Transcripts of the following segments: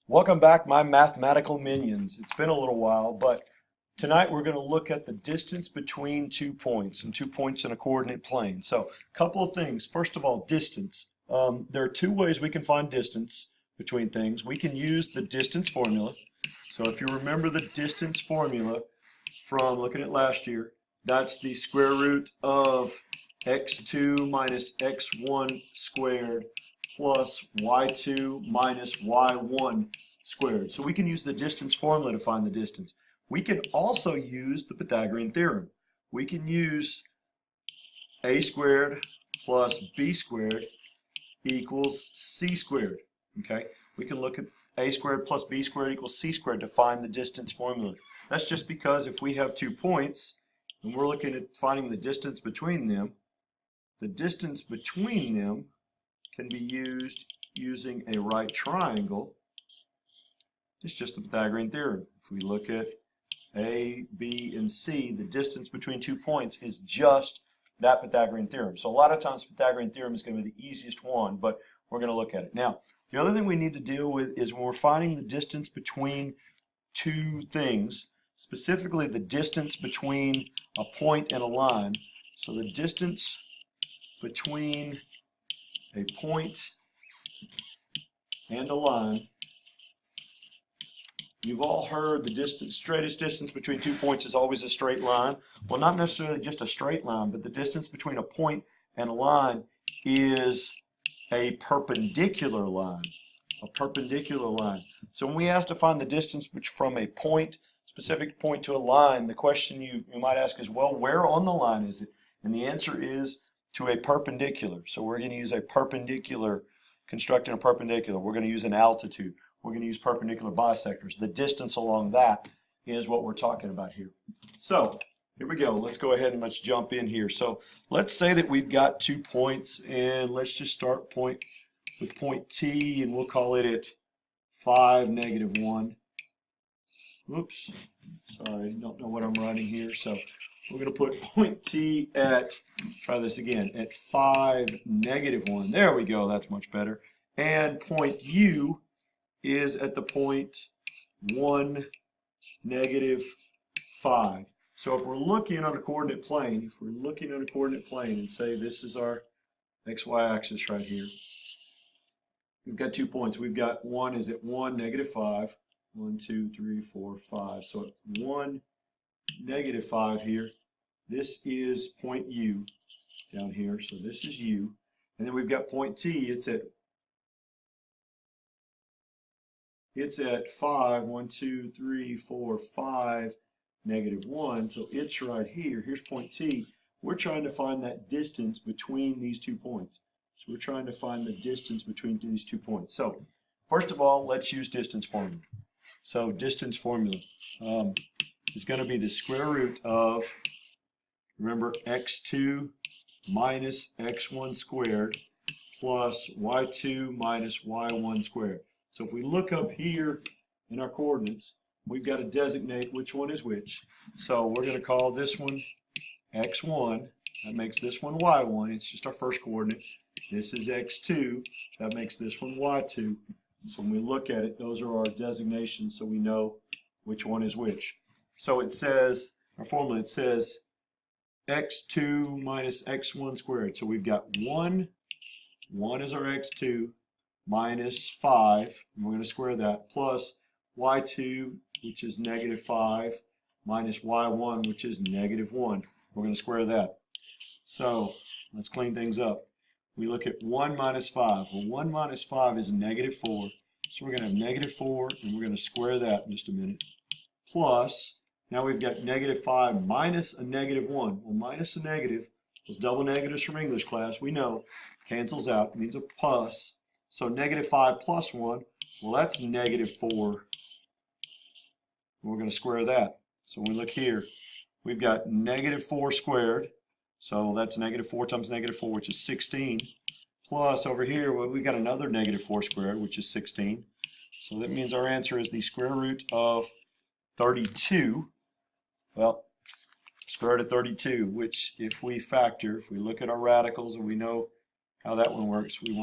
Welcome back, my mathematical minions. It's been a little while, but tonight we're going to look at the distance between 2 points and 2 points in a coordinate plane. So, a couple of things. First of all, distance. There are two ways we can find distance between things. We can use the distance formula. So, if you remember the distance formula from looking at last year, that's the square root of x2 minus x1 squared plus y2 minus y1 squared. So we can use the distance formula to find the distance. We can also use the Pythagorean theorem. We can use a squared plus b squared equals c squared. Okay, we can look at a squared plus b squared equals c squared to find the distance formula. That's just because if we have 2 points and we're looking at finding the distance between them, the distance between them can be used using a right triangle. It's just the Pythagorean theorem. If we look at A, B, and C, the distance between 2 points is just that Pythagorean theorem. So a lot of times Pythagorean theorem is going to be the easiest one, but we're going to look at it. Now, the other thing we need to deal with is when we're finding the distance between two things, specifically the distance between a point and a line. So the distance between a point and a line. You've all heard the straightest distance between 2 points is always a straight line. Well, not necessarily just a straight line, but the distance between a point and a line is a perpendicular line. A perpendicular line. So when we have to find the distance from a point, specific point to a line, the question you might ask is, well, where on the line is it? And the answer is to a perpendicular. So we're going to use a perpendicular, constructing a perpendicular. We're going to use an altitude. We're going to use perpendicular bisectors. The distance along that is what we're talking about here. So here we go. Let's go ahead and let's jump in here. So let's say that we've got 2 points, and let's just start with point T, and we'll call it at 5, -1. Oops, sorry, don't know what I'm writing here. So we're going to put point T at, try this again, at 5, -1. There we go, that's much better. And point U is at the point 1, -5. So if we're looking on a coordinate plane, and say this is our xy axis right here, we've got 2 points. We've got one is at 1, -5. 1, 2, 3, 4, 5. So at 1, -5 here, this is point U down here. So this is U. And then we've got point T. It's at 5, 1, 2, 3, 4, 5, -1. So it's right here. Here's point T. We're trying to find that distance between these 2 points. So we're trying to find the distance between these 2 points. So first of all, let's use distance formula. So distance formula is going to be the square root of, remember, x2 minus x1 squared plus y2 minus y1 squared. So if we look up here in our coordinates, we've got to designate which one is which. So we're going to call this one x1. That makes this one y1. It's just our first coordinate. This is x2. That makes this one y2. So when we look at it, those are our designations so we know which one is which. So it says, our formula, it says x2 minus x1 squared. So we've got 1 is our x2, minus 5, and we're going to square that, plus y2, which is -5, minus y1, which is -1. We're going to square that. So let's clean things up. We look at 1 minus 5. Well, 1 minus 5 is -4. So we're going to have -4, and we're going to square that in just a minute. Plus, now we've got -5 minus a -1. Well, minus a negative, those double negatives from English class, we know, cancels out. It means a plus. So -5 plus 1, well, that's -4. We're going to square that. So when we look here, we've got -4 squared. So that's -4 times -4, which is 16. Plus over here, well, we've got another -4 squared, which is 16. So that means our answer is the square root of 32. Well, square root of 32, which if we look at our radicals and we know how that one works, we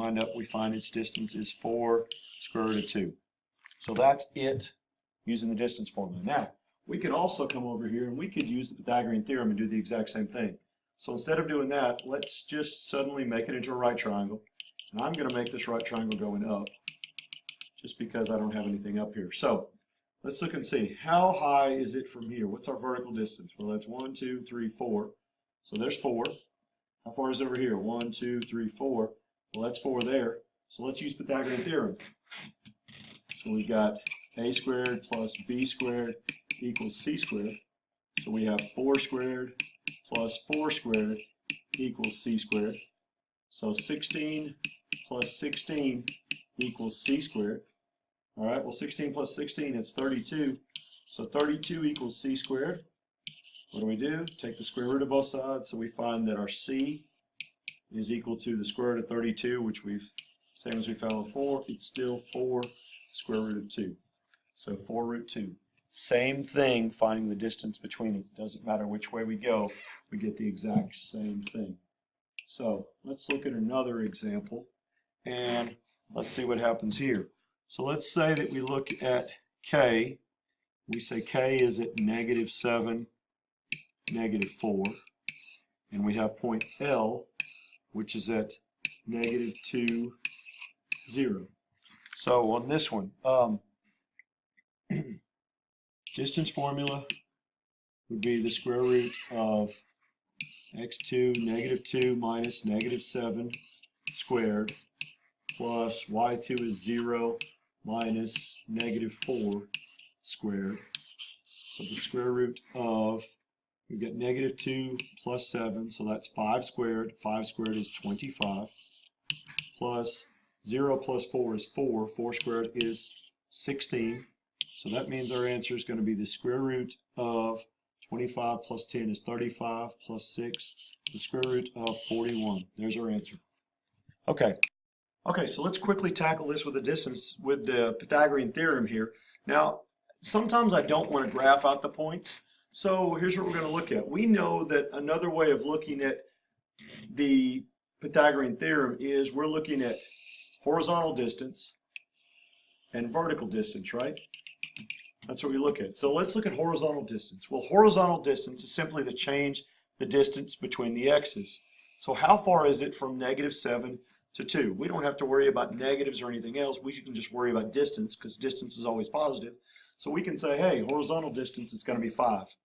find its distance is 4 square root of 2. So that's it using the distance formula. Now, we could also come over here and we could use the Pythagorean theorem and do the exact same thing. So instead of doing that, let's just suddenly make it into a right triangle. And I'm going to make this right triangle going up just because I don't have anything up here. So let's look and see. How high is it from here? What's our vertical distance? Well, that's 1, 2, 3, 4. So there's 4. How far is it over here? 1, 2, 3, 4. Well, that's 4 there. So let's use Pythagorean theorem. So we've got a squared plus b squared equals c squared. So we have 4 squared plus 4 squared equals c squared. So 16 plus 16 equals c squared. All right, well 16 plus 16 is 32. So 32 equals c squared. What do? Take the square root of both sides. So we find that our c is equal to the square root of 32, which same as we found before, it's still 4 square root of 2. So 4 root 2. Same thing, finding the distance between it. Doesn't matter which way we go, we get the exact same thing. So let's look at another example, and let's see what happens here. So let's say that we look at k. We say k is at -7, -4, and we have point L, which is at -2, 0. So on this one, distance formula would be the square root of x2 -2 minus -7 squared plus y2 is 0 minus -4 squared. So the square root of, we've got -2 plus 7, so that's 5 squared. 5 squared is 25 plus 0 plus 4 is 4. 4 squared is 16. So that means our answer is going to be the square root of 25 plus 10 is 35 plus 6, the square root of 41. There's our answer. Okay. Okay, so let's quickly tackle this with the distance, with the Pythagorean theorem here. Now, sometimes I don't want to graph out the points. So here's what we're going to look at. We know that another way of looking at the Pythagorean theorem is we're looking at horizontal distance and vertical distance, right? That's what we look at. So let's look at horizontal distance. Well, horizontal distance is simply to change the distance between the x's. So how far is it from -7 to 2? We don't have to worry about negatives or anything else. We can just worry about distance because distance is always positive. So we can say, hey, horizontal distance is going to be 5.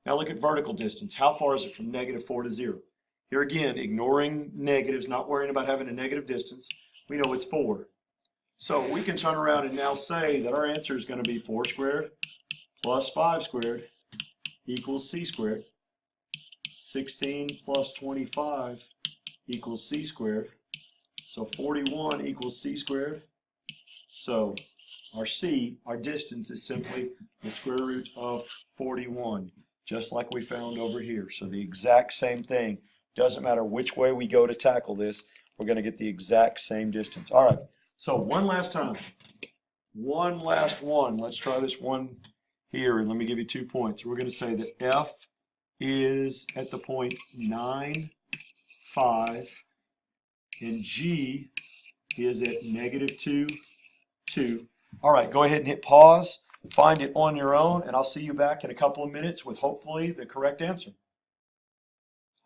Now look at vertical distance. How far is it from -4 to 0? Here again, ignoring negatives, not worrying about having a negative distance, we know it's 4. So we can turn around and now say that our answer is going to be 4 squared plus 5 squared equals c squared. 16 plus 25 equals c squared. So 41 equals c squared. So our c, our distance, is simply the square root of 41, just like we found over here. So the exact same thing. Doesn't matter which way we go to tackle this, we're going to get the exact same distance. All right. So one last time, one last one. Let's try this one here, and let me give you 2 points. We're going to say that F is at the point 9, 5, and G is at -2, 2. All right, go ahead and hit pause, find it on your own, and I'll see you back in a couple of minutes with hopefully the correct answer.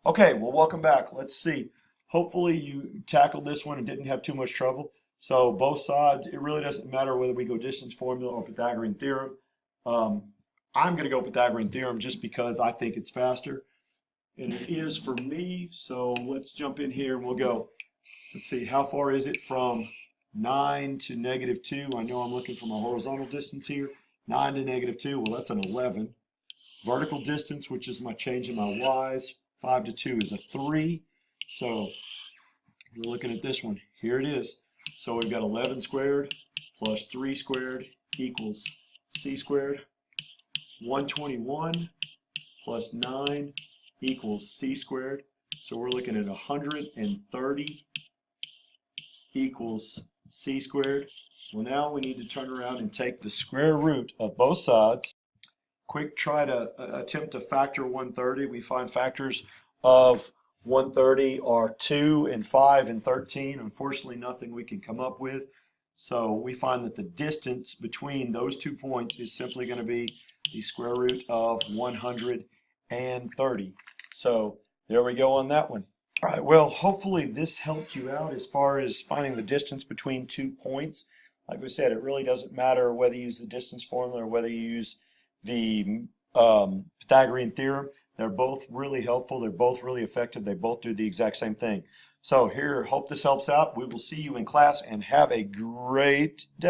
Okay, well, welcome back. Let's see. Hopefully you tackled this one and didn't have too much trouble. So both sides, it really doesn't matter whether we go distance formula or Pythagorean theorem. I'm going to go Pythagorean theorem just because I think it's faster. And it is for me. So let's jump in here and we'll go. Let's see, how far is it from 9 to -2? I know I'm looking for my horizontal distance here. 9 to -2, well, that's an 11. Vertical distance, which is my change in my y's, 5 to 2 is a 3. So we're looking at this one. Here it is. So we've got 11 squared plus 3 squared equals c squared. 121 plus 9 equals c squared. So we're looking at 130 equals c squared. Well, now we need to turn around and take the square root of both sides. Quick try to attempt to factor 130. We find factors of 130 are 2 and 5 and 13. Unfortunately, nothing we can come up with. So we find that the distance between those 2 points is simply going to be the square root of 130. So there we go on that one. All right, well, hopefully this helped you out as far as finding the distance between 2 points. Like we said, it really doesn't matter whether you use the distance formula or whether you use the Pythagorean theorem. They're both really helpful. They're both really effective. They both do the exact same thing. So here, hope this helps out. We will see you in class and have a great day.